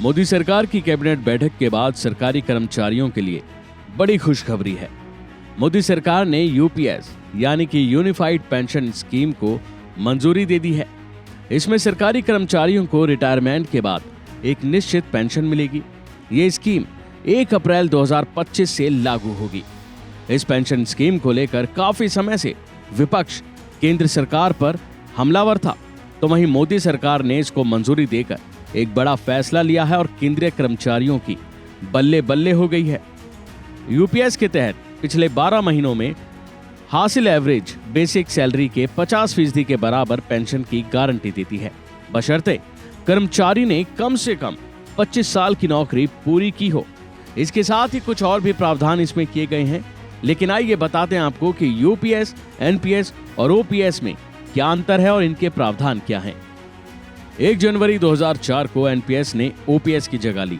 मोदी सरकार की कैबिनेट बैठक के बाद सरकारी कर्मचारियों के लिए बड़ी खुशखबरी है। मोदी सरकार ने यूपीएस यानी कि यूनिफाइड पेंशन स्कीम को मंजूरी दे दी है। इसमें सरकारी कर्मचारियों को रिटायरमेंट के बाद एक निश्चित पेंशन मिलेगी। ये स्कीम 1 अप्रैल 2025 से लागू होगी। इस पेंशन स्कीम को लेकर काफी समय से विपक्ष केंद्र सरकार पर हमलावर था, तो वहीं मोदी सरकार ने इसको मंजूरी देकर एक बड़ा फैसला लिया है और केंद्रीय कर्मचारियों की बल्ले बल्ले हो गई है। यूपीएस के तहत पिछले 12 महीनों में हासिल एवरेज बेसिक सैलरी के 50% के बराबर पेंशन की गारंटी देती है, बशर्ते कर्मचारी ने कम से कम 25 साल की नौकरी पूरी की हो। इसके साथ ही कुछ और भी प्रावधान इसमें किए गए हैं, लेकिन आइए बताते हैं आपको कि यूपीएस, एनपीएस और ओपीएस में क्या अंतर है और इनके प्रावधान क्या हैं। 1 जनवरी 2004 को एनपीएस ने ओपीएस की जगह ली।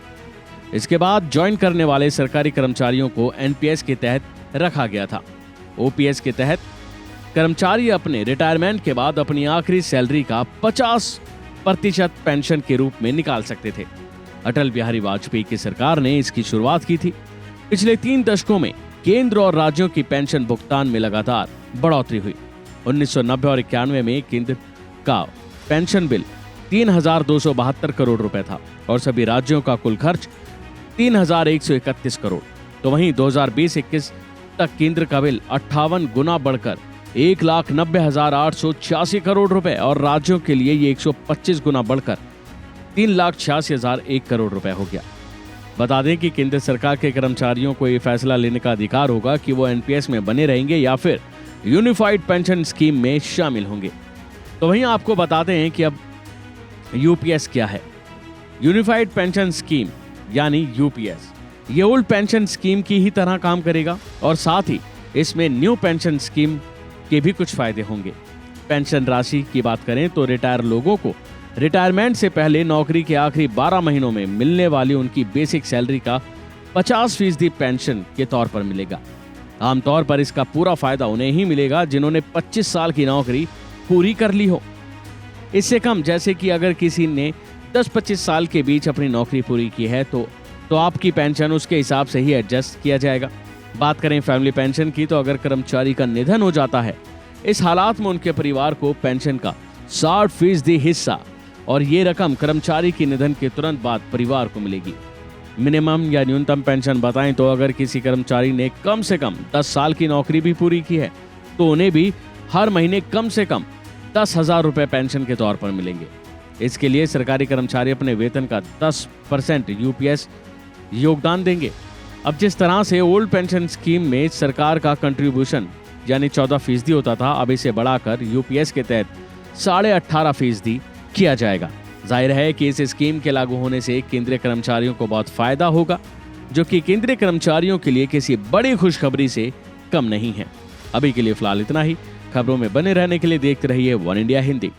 इसके बाद ज्वाइन करने वाले सरकारी कर्मचारियों को एनपीएस के तहत रखा गया था। ओपीएस के तहत कर्मचारी अपने रिटायरमेंट के बाद अपनी आखिरी सैलरी का 50% पेंशन के रूप में निकाल सकते थे। अटल बिहारी वाजपेयी की सरकार ने इसकी शुरुआत की थी। पिछले 3 दशकों में केंद्र और राज्यों की पेंशन भुगतान में लगातार बढ़ोतरी हुई। 1990 और 91 में केंद्र का पेंशन बिल 3,272 करोड़ रुपए था और सभी राज्यों का कुल खर्च 3,131 करोड़। तो वहीं 2020-21 तक केंद्र का बिल 58 गुना बढ़कर 1,90,886 करोड़ रुपए और राज्यों के लिए ये 125 गुना बढ़कर 3,86,001 करोड़ रुपए हो गया। बता दें कि केंद्र सरकार के कर्मचारियों को ये फैसला लेने का अधिकार होगा कि वो एनपीएस में बने रहेंगे या फिर यूनिफाइड पेंशन स्कीम में शामिल होंगे। तो वहीं आपको बताते हैं कि अब यूपीएस क्या है। यूनिफाइड पेंशन स्कीम यानी यूपीएस ये ओल्ड पेंशन स्कीम की ही तरह काम करेगा और साथ ही इसमें न्यू पेंशन स्कीम के भी कुछ फायदे होंगे। पेंशन राशि की बात करें तो रिटायर लोगों को रिटायरमेंट से पहले नौकरी के आखिरी 12 महीनों में मिलने वाली उनकी बेसिक सैलरी का 50% पेंशन के तौर पर मिलेगा। आमतौर पर इसका पूरा फायदा उन्हें ही मिलेगा जिन्होंने 25 साल की नौकरी पूरी कर ली हो। इससे कम, जैसे कि अगर किसी ने 10-25 साल के बीच अपनी नौकरी पूरी की है तो आपकी पेंशन उसके हिसाब से ही एडजस्ट किया जाएगा। बात करें फैमिली पेंशन की, तो अगर कर्मचारी का निधन हो जाता है, इस हालात में उनके परिवार को पेंशन का 60% हिस्सा और ये रकम कर्मचारी के निधन के तुरंत बाद परिवार को मिलेगी। मिनिमम या न्यूनतम पेंशन बताएं तो अगर किसी कर्मचारी ने कम से कम 10 साल की नौकरी भी पूरी की है तो उन्हें भी हर महीने कम से कम 10,000 रुपए पेंशन के तौर पर मिलेंगे। इसके लिए सरकारी कर्मचारी अपने वेतन का 10% यूपीएस योगदान देंगे। अब जिस तरह से ओल्ड पेंशन स्कीम में सरकार का कंट्रीब्यूशन यानी 14% होता था, अब इसे बढ़ाकर यूपीएस के तहत 18.5% किया जाएगा। जाहिर है कि इस स्कीम के लागू होने से केंद्रीय कर्मचारियों को बहुत फायदा होगा, जो कि केंद्रीय कर्मचारियों के लिए किसी बड़ी खुशखबरी से कम नहीं है। अभी के लिए फिलहाल इतना ही। खबरों में बने रहने के लिए देखते रहिए वन इंडिया हिंदी।